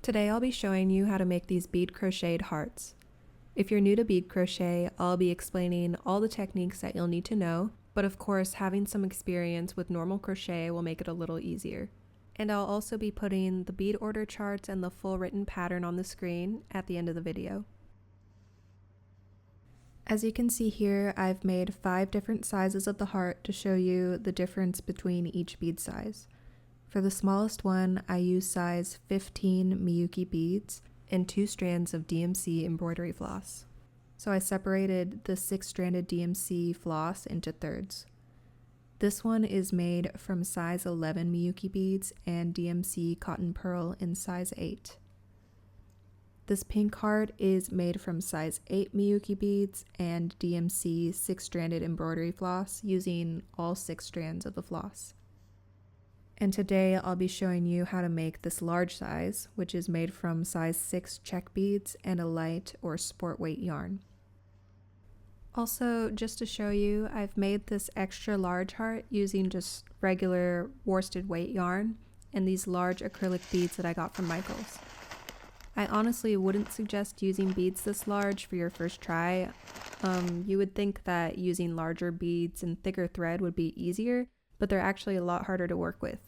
Today I'll be showing you how to make these bead crocheted hearts. If you're new to bead crochet, I'll be explaining all the techniques that you'll need to know, but of course having some experience with normal crochet will make it a little easier. And I'll also be putting the bead order charts and the full written pattern on the screen at the end of the video. As you can see here, I've made 5 different sizes of the heart to show you the difference between each bead size. For the smallest one, I use size 15 Miyuki beads and 2 strands of DMC embroidery floss. So I separated the 6-stranded DMC floss into thirds. This one is made from size 11 Miyuki beads and DMC cotton pearl in size 8. This pink heart is made from size 8 Miyuki beads and DMC 6-stranded embroidery floss using all 6 strands of the floss. And today I'll be showing you how to make this large size, which is made from size 6 check beads and a light or sport weight yarn. Also, just to show you, I've made this extra large heart using just regular worsted weight yarn and these large acrylic beads that I got from Michaels. I honestly wouldn't suggest using beads this large for your first try. You would think that using larger beads and thicker thread would be easier, but they're actually a lot harder to work with.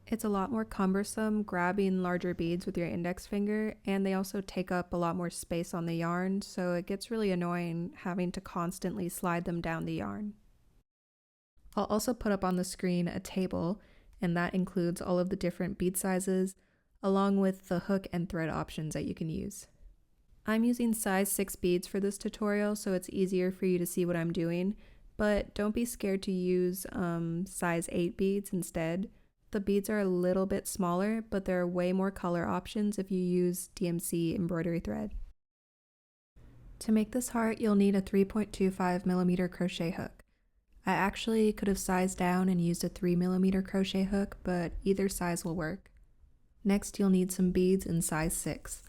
It's a lot more cumbersome grabbing larger beads with your index finger, and they also take up a lot more space on the yarn, so it gets really annoying having to constantly slide them down the yarn. I'll also put up on the screen a table, and that includes all of the different bead sizes, along with the hook and thread options that you can use. I'm using size 6 beads for this tutorial, so it's easier for you to see what I'm doing. But don't be scared to use size 8 beads instead. The beads are a little bit smaller, but there are way more color options if you use DMC embroidery thread. To make this heart, you'll need a 3.25mm crochet hook. I actually could have sized down and used a 3mm crochet hook, but either size will work. Next, you'll need some beads in size 6.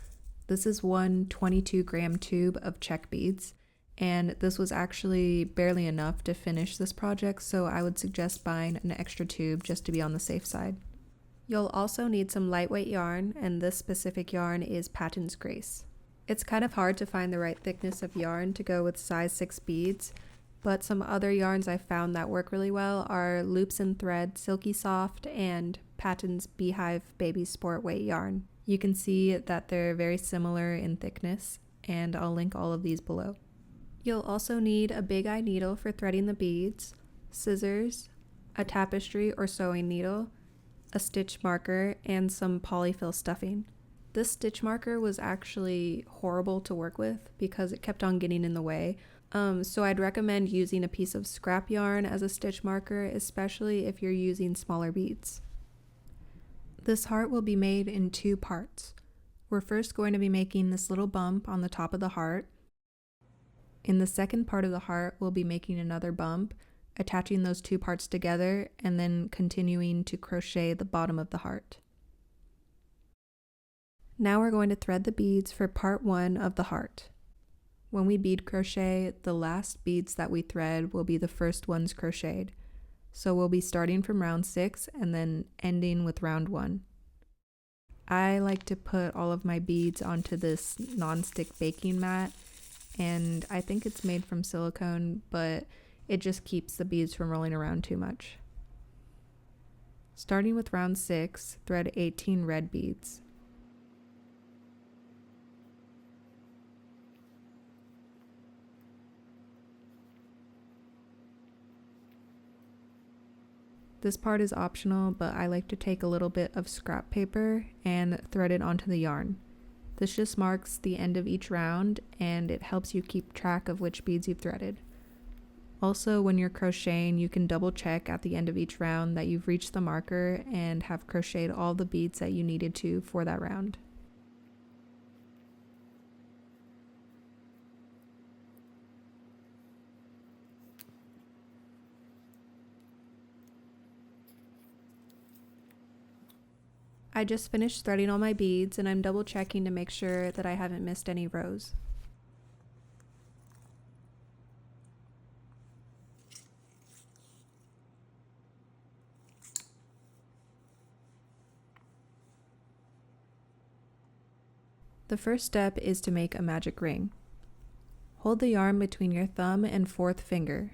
This is one 22-gram tube of check beads. And this was actually barely enough to finish this project, so I would suggest buying an extra tube just to be on the safe side. You'll also need some lightweight yarn, and this specific yarn is Patton's Grace. It's kind of hard to find the right thickness of yarn to go with size 6 beads, but some other yarns I found that work really well are Loops and Thread Silky Soft and Patton's Beehive Baby Sport Weight yarn. You can see that they're very similar in thickness, and I'll link all of these below. You'll also need a big eye needle for threading the beads, scissors, a tapestry or sewing needle, a stitch marker, and some polyfill stuffing. This stitch marker was actually horrible to work with because it kept on getting in the way, so I'd recommend using a piece of scrap yarn as a stitch marker, especially if you're using smaller beads. This heart will be made in 2 parts. We're first going to be making this little bump on the top of the heart. In the second part of the heart, we'll be making another bump, attaching those 2 parts together, and then continuing to crochet the bottom of the heart. Now we're going to thread the beads for part 1 of the heart. When we bead crochet, the last beads that we thread will be the first ones crocheted. So we'll be starting from round 6 and then ending with round 1. I like to put all of my beads onto this non-stick baking mat, and I think it's made from silicone, but it just keeps the beads from rolling around too much. Starting with round 6, thread 18 red beads. This part is optional, but I like to take a little bit of scrap paper and thread it onto the yarn. This just marks the end of each round, and it helps you keep track of which beads you've threaded. Also, when you're crocheting, you can double check at the end of each round that you've reached the marker and have crocheted all the beads that you needed to for that round. I just finished threading all my beads, and I'm double checking to make sure that I haven't missed any rows. The first step is to make a magic ring. Hold the yarn between your thumb and fourth finger.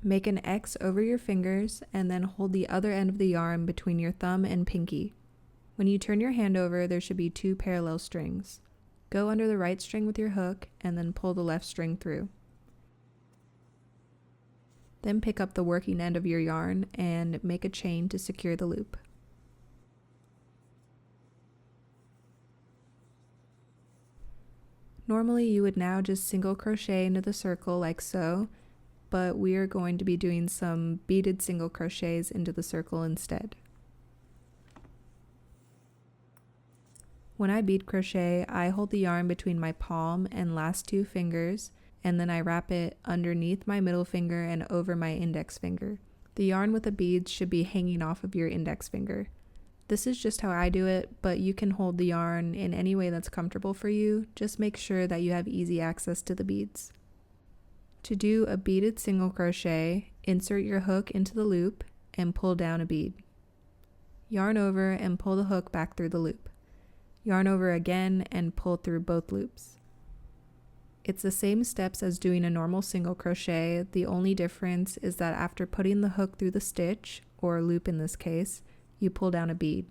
Make an X over your fingers and then hold the other end of the yarn between your thumb and pinky. When you turn your hand over, there should be 2 parallel strings. Go under the right string with your hook and then pull the left string through. Then pick up the working end of your yarn and make a chain to secure the loop. Normally you would now just single crochet into the circle like so, but we are going to be doing some beaded single crochets into the circle instead. When I bead crochet, I hold the yarn between my palm and last 2 fingers, and then I wrap it underneath my middle finger and over my index finger. The yarn with the beads should be hanging off of your index finger. This is just how I do it, but you can hold the yarn in any way that's comfortable for you. Just make sure that you have easy access to the beads. To do a beaded single crochet, insert your hook into the loop and pull down a bead. Yarn over and pull the hook back through the loop. Yarn over again and pull through both loops. It's the same steps as doing a normal single crochet. The only difference is that after putting the hook through the stitch, or loop in this case, you pull down a bead.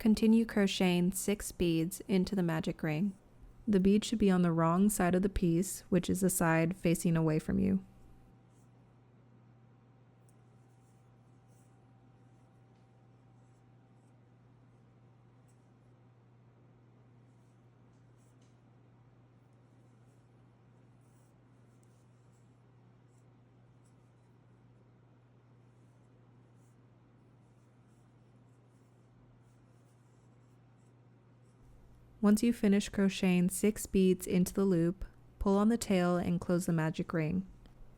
Continue crocheting 6 beads into the magic ring. The bead should be on the wrong side of the piece, which is the side facing away from you. Once you finish crocheting 6 beads into the loop, pull on the tail and close the magic ring.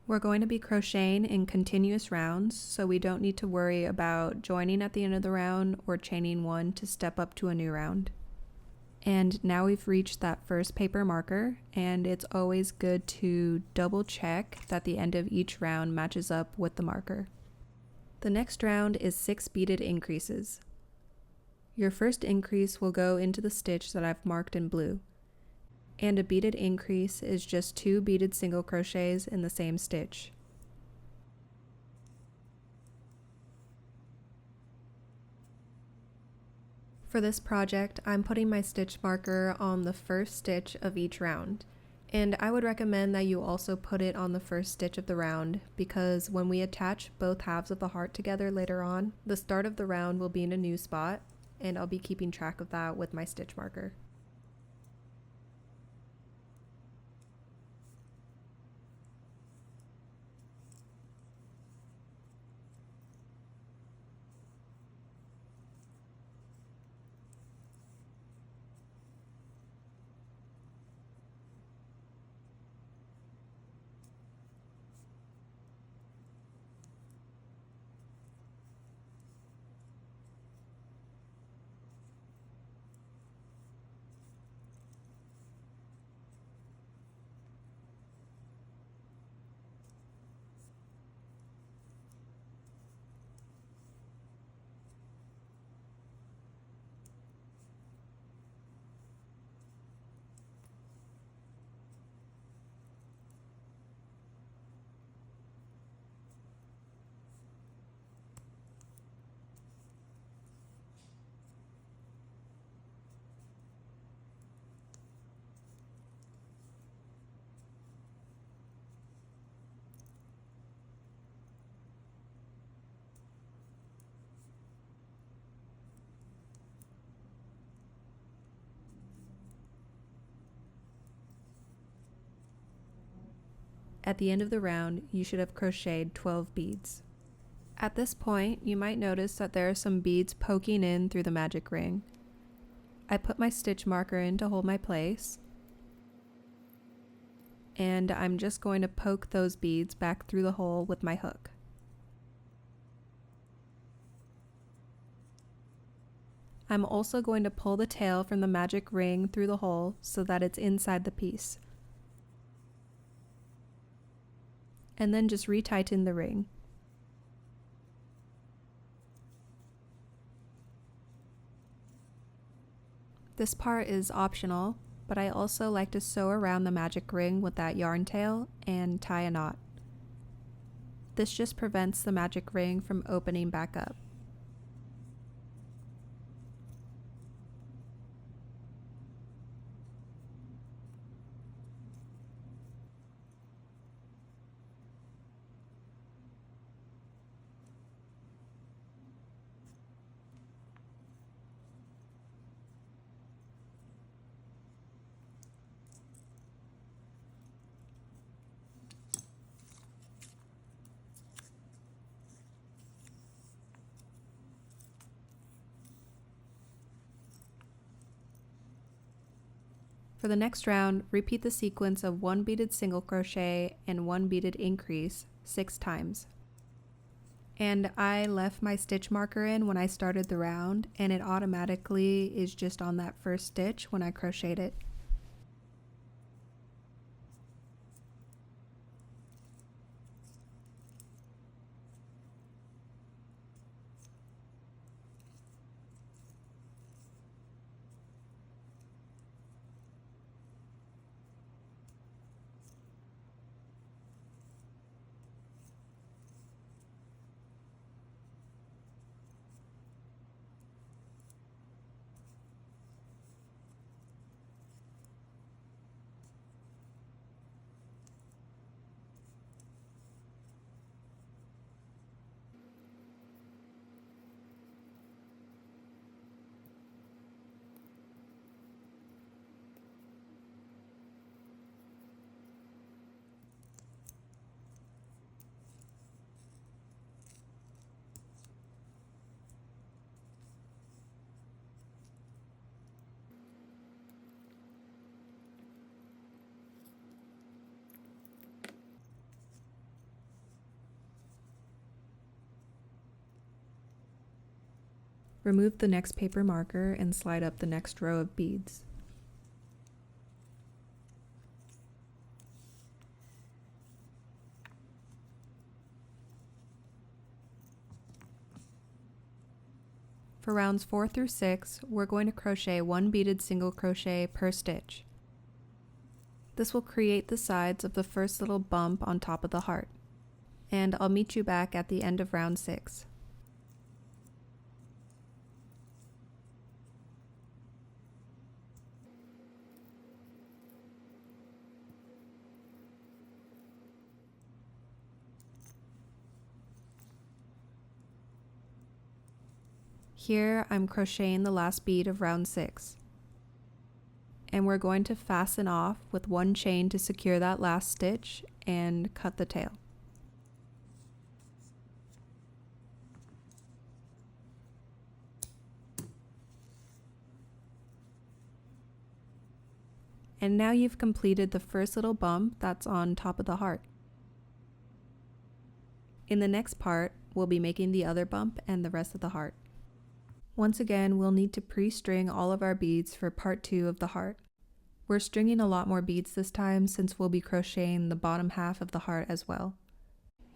We're going to be crocheting in continuous rounds, so we don't need to worry about joining at the end of the round or chaining one to step up to a new round. And now we've reached that first paper marker, and it's always good to double check that the end of each round matches up with the marker. The next round is 6 beaded increases. Your first increase will go into the stitch that I've marked in blue, and a beaded increase is just 2 beaded single crochets in the same stitch. For this project, I'm putting my stitch marker on the first stitch of each round, and I would recommend that you also put it on the first stitch of the round, because when we attach both halves of the heart together later on, the start of the round will be in a new spot, and I'll be keeping track of that with my stitch marker. At the end of the round, you should have crocheted 12 beads. At this point, you might notice that there are some beads poking in through the magic ring. I put my stitch marker in to hold my place, and I'm just going to poke those beads back through the hole with my hook. I'm also going to pull the tail from the magic ring through the hole so that it's inside the piece. And then just retighten the ring. This part is optional, but I also like to sew around the magic ring with that yarn tail and tie a knot. This just prevents the magic ring from opening back up. For the next round, repeat the sequence of 1 beaded single crochet and 1 beaded increase 6 times. And I left my stitch marker in when I started the round, and it automatically is just on that first stitch when I crocheted it. Remove the next paper marker and slide up the next row of beads. For rounds 4 through 6, we're going to crochet 1 beaded single crochet per stitch. This will create the sides of the first little bump on top of the heart. And I'll meet you back at the end of round 6. Here I'm crocheting the last bead of round 6. And we're going to fasten off with 1 chain to secure that last stitch and cut the tail. And now you've completed the first little bump that's on top of the heart. In the next part, we'll be making the other bump and the rest of the heart. Once again, we'll need to pre-string all of our beads for part 2 of the heart. We're stringing a lot more beads this time since we'll be crocheting the bottom half of the heart as well.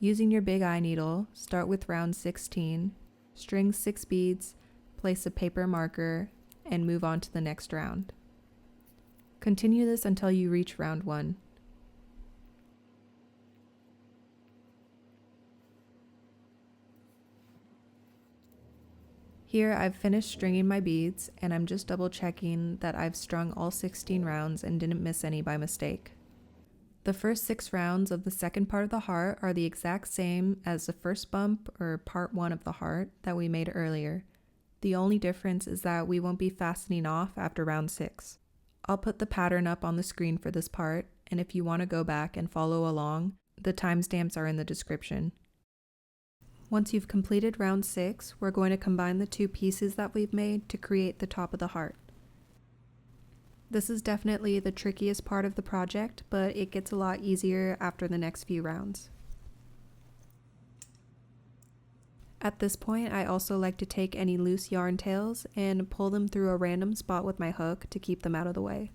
Using your big eye needle, start with round 16, string 6 beads, place a paper marker, and move on to the next round. Continue this until you reach round 1. Here I've finished stringing my beads, and I'm just double checking that I've strung all 16 rounds and didn't miss any by mistake. The first 6 rounds of the second part of the heart are the exact same as the first bump or part 1 of the heart that we made earlier. The only difference is that we won't be fastening off after round 6. I'll put the pattern up on the screen for this part, and if you want to go back and follow along, the timestamps are in the description. Once you've completed round 6, we're going to combine the 2 pieces that we've made to create the top of the heart. This is definitely the trickiest part of the project, but it gets a lot easier after the next few rounds. At this point, I also like to take any loose yarn tails and pull them through a random spot with my hook to keep them out of the way.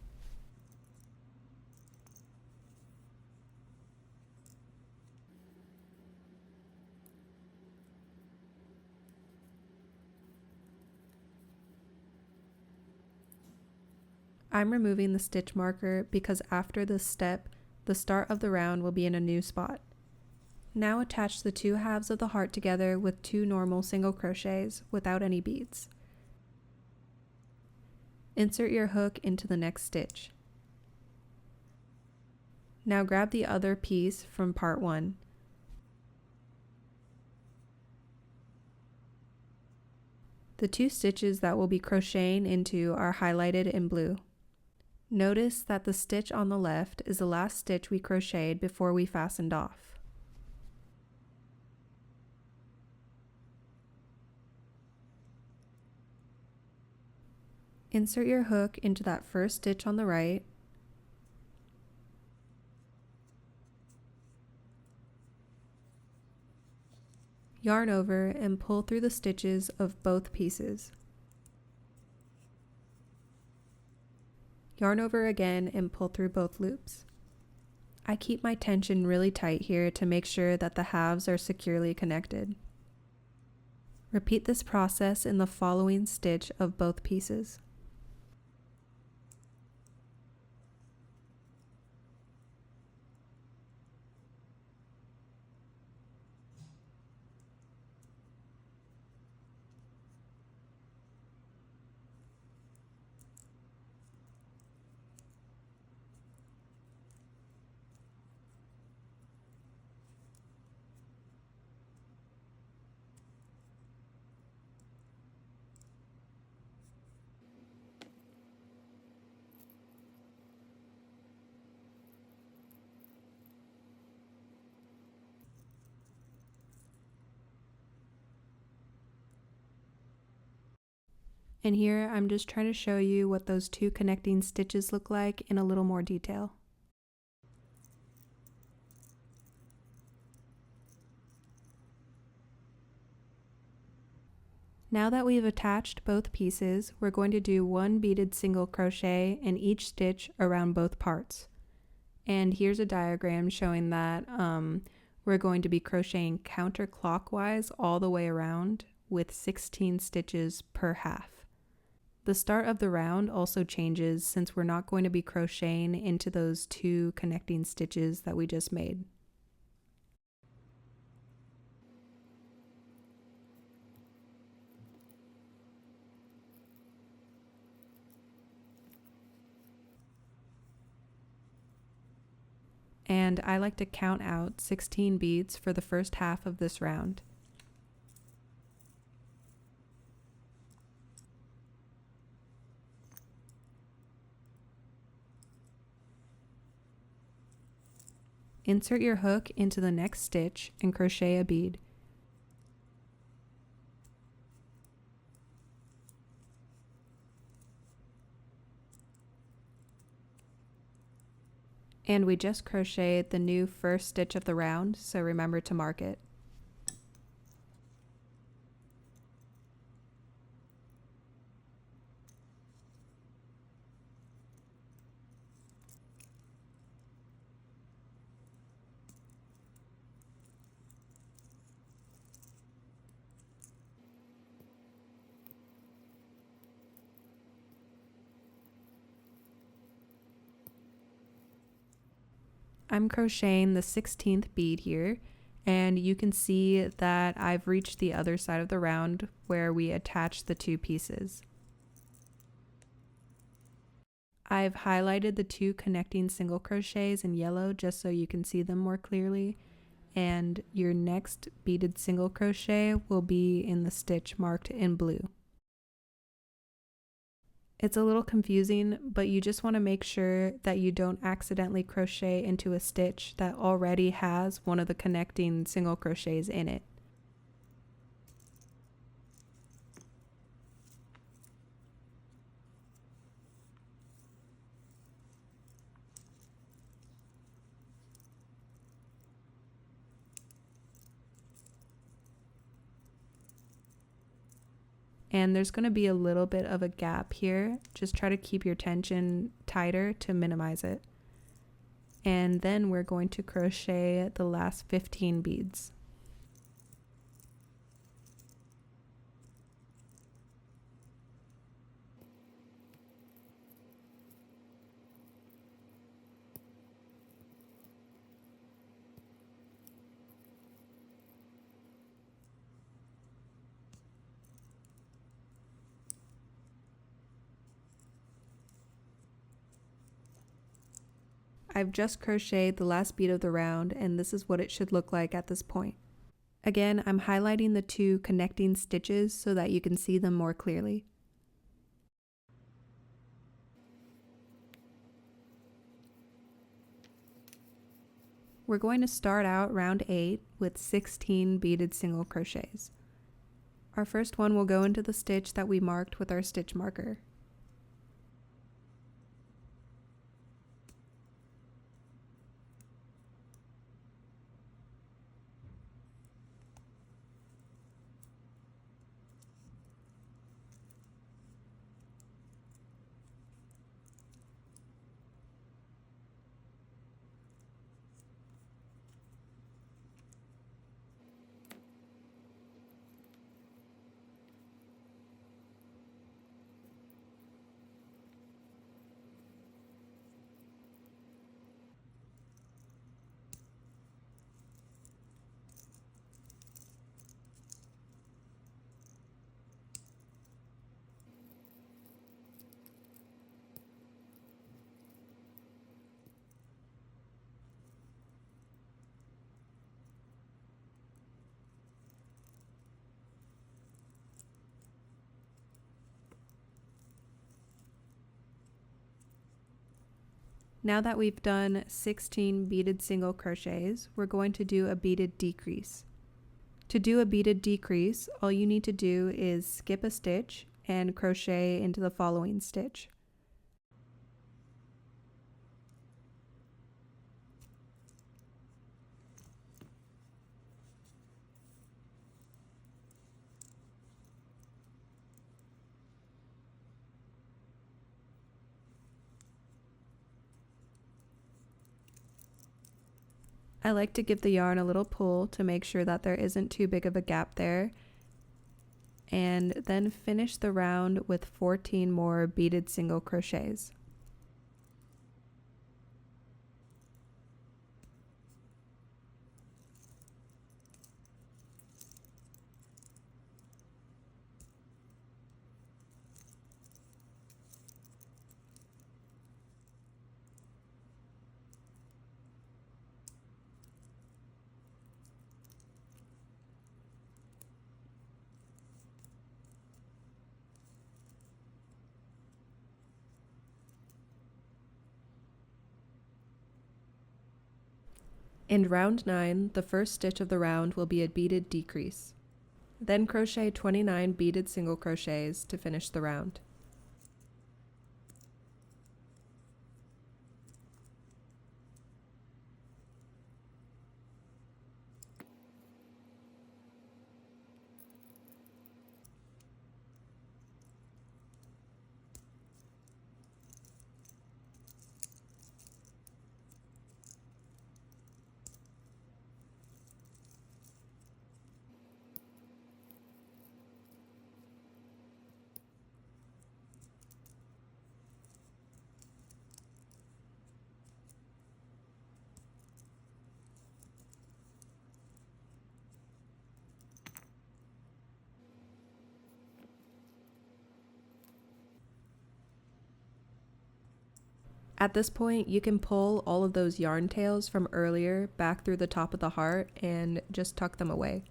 I'm removing the stitch marker because after this step, the start of the round will be in a new spot. Now attach the two halves of the heart together with 2 normal single crochets without any beads. Insert your hook into the next stitch. Now grab the other piece from part 1. The 2 stitches that we'll be crocheting into are highlighted in blue. Notice that the stitch on the left is the last stitch we crocheted before we fastened off. Insert your hook into that first stitch on the right, yarn over and pull through the stitches of both pieces. Yarn over again and pull through both loops. I keep my tension really tight here to make sure that the halves are securely connected. Repeat this process in the following stitch of both pieces. And here I'm just trying to show you what those 2 connecting stitches look like in a little more detail. Now that we've attached both pieces, we're going to do 1 beaded single crochet in each stitch around both parts. And here's a diagram showing that we're going to be crocheting counterclockwise all the way around with 16 stitches per half. The start of the round also changes since we're not going to be crocheting into those 2 connecting stitches that we just made. And I like to count out 16 beads for the first half of this round. Insert your hook into the next stitch and crochet a bead. And we just crocheted the new first stitch of the round, so remember to mark it. I'm crocheting the 16th bead here, and you can see that I've reached the other side of the round where we attach the 2 pieces. I've highlighted the 2 connecting single crochets in yellow just so you can see them more clearly, and your next beaded single crochet will be in the stitch marked in blue. It's a little confusing, but you just want to make sure that you don't accidentally crochet into a stitch that already has one of the connecting single crochets in it. And there's going to be a little bit of a gap here. Just try to keep your tension tighter to minimize it. And then we're going to crochet the last 15 beads. I've just crocheted the last bead of the round, and this is what it should look like at this point. Again, I'm highlighting the two connecting stitches so that you can see them more clearly. We're going to start out round 8 with 16 beaded single crochets. Our first one will go into the stitch that we marked with our stitch marker. Now that we've done 16 beaded single crochets, we're going to do a beaded decrease. To do a beaded decrease, all you need to do is skip a stitch and crochet into the following stitch. I like to give the yarn a little pull to make sure that there isn't too big of a gap there, and then finish the round with 14 more beaded single crochets. In round 9, the first stitch of the round will be a beaded decrease. Then crochet 29 beaded single crochets to finish the round. At this point, you can pull all of those yarn tails from earlier back through the top of the heart and just tuck them away.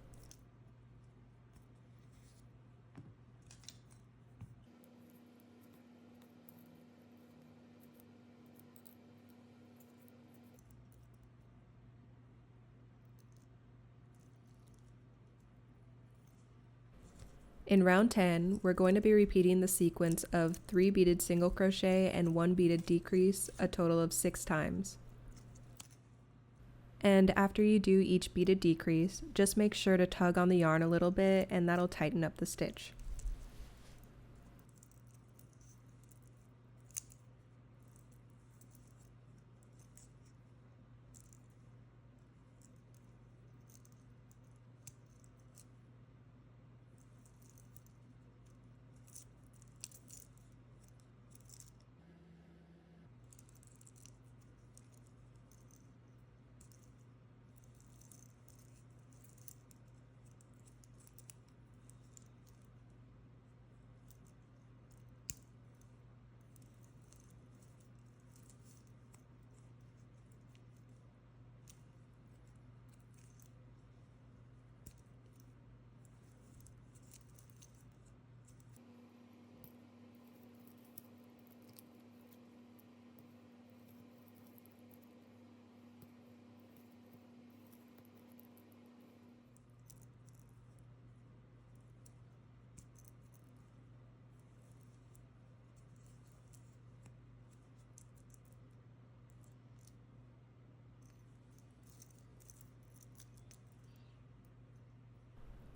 In round 10, we're going to be repeating the sequence of 3 beaded single crochet and 1 beaded decrease a total of 6 times. And after you do each beaded decrease, just make sure to tug on the yarn a little bit, and that'll tighten up the stitch.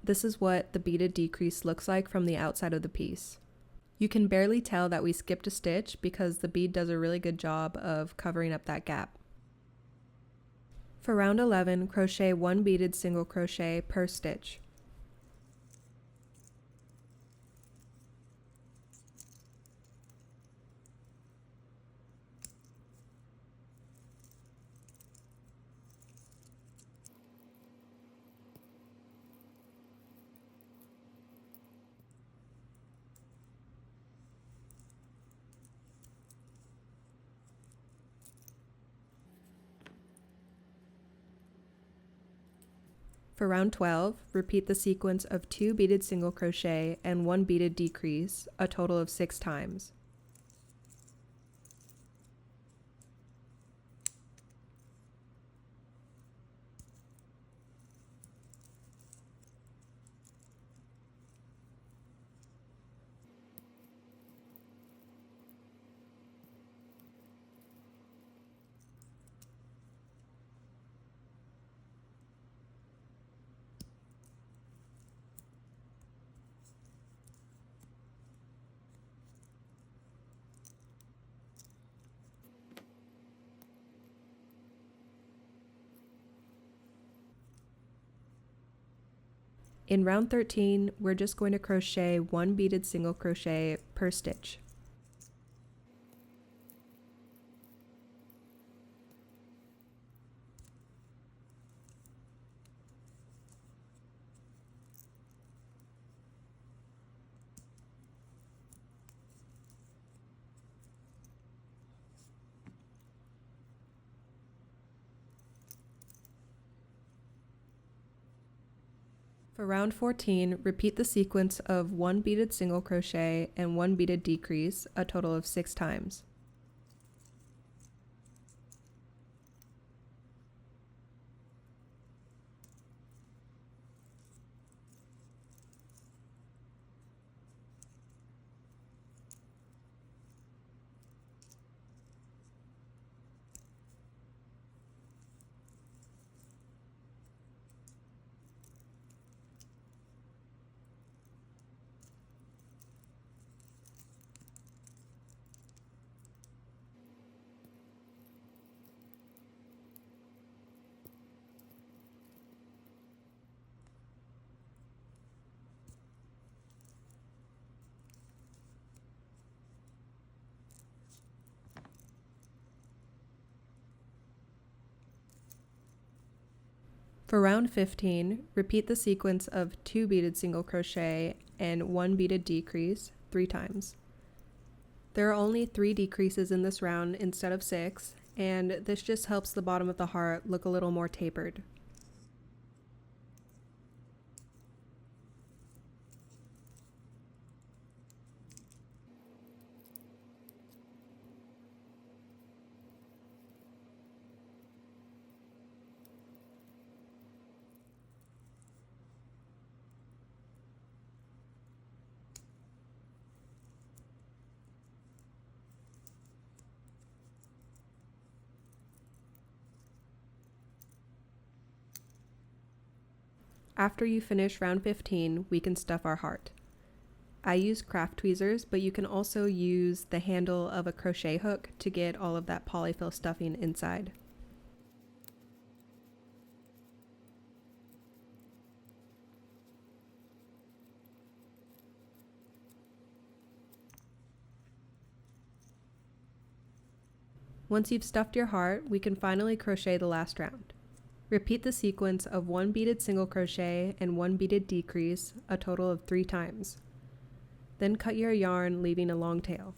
this is what the beaded decrease looks like from the outside of the piece. You can barely tell that we skipped a stitch because the bead does a really good job of covering up that gap. For round 11, crochet 1 beaded single crochet per stitch. For round 12, repeat the sequence of 2 beaded single crochet and 1 beaded decrease, a total of 6 times. In round 13, we're just going to crochet 1 beaded single crochet per stitch. For round 14, repeat the sequence of 1 beaded single crochet and 1 beaded decrease, a total of 6 times. For round 15, repeat the sequence of 2 beaded single crochet and 1 beaded decrease 3 times. There are only 3 decreases in this round instead of 6, and this just helps the bottom of the heart look a little more tapered. After you finish round 15, we can stuff our heart. I use craft tweezers, but you can also use the handle of a crochet hook to get all of that polyfill stuffing inside. Once you've stuffed your heart, we can finally crochet the last round. Repeat the sequence of 1 beaded single crochet and 1 beaded decrease, a total of 3 times. Then cut your yarn, leaving a long tail.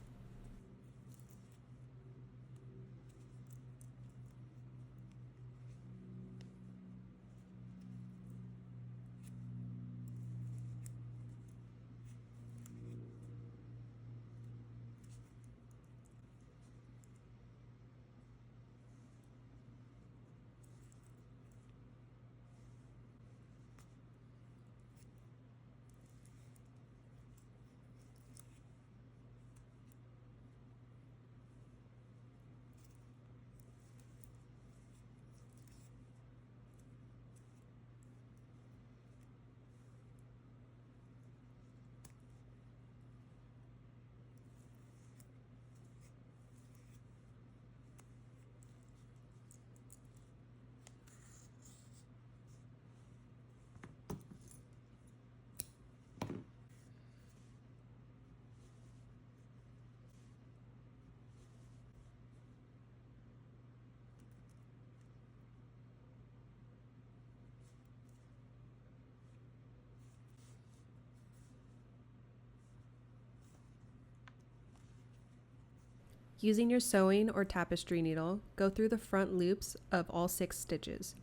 Using your sewing or tapestry needle, go through the front loops of all 6 stitches.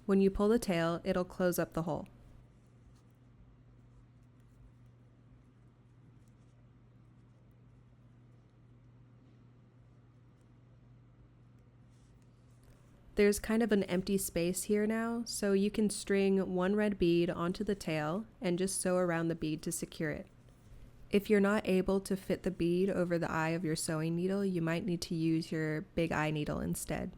When you pull the tail, it'll close up the hole. There's kind of an empty space here now, so you can string 1 red bead onto the tail and just sew around the bead to secure it. If you're not able to fit the bead over the eye of your sewing needle, you might need to use your big eye needle instead.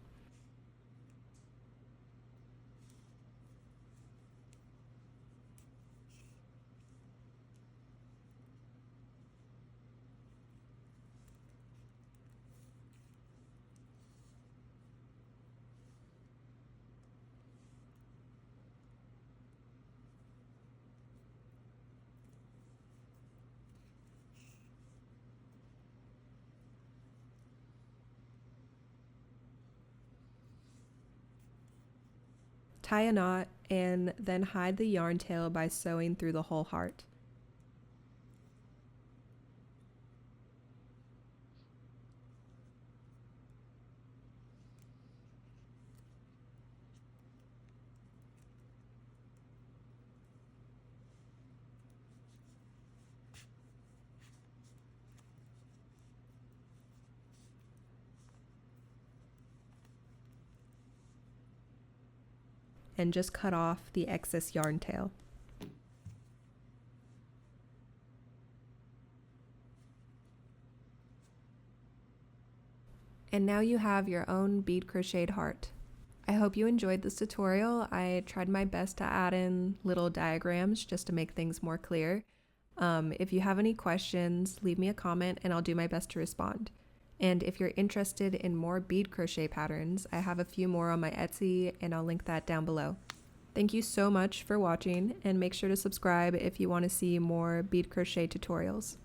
Tie a knot and then hide the yarn tail by sewing through the whole heart. And just cut off the excess yarn tail. And now you have your own bead crocheted heart. I hope you enjoyed this tutorial. I tried my best to add in little diagrams just to make things more clear. If you have any questions, leave me a comment and I'll do my best to respond. And if you're interested in more bead crochet patterns, I have a few more on my Etsy and I'll link that down below. Thank you so much for watching and make sure to subscribe if you want to see more bead crochet tutorials.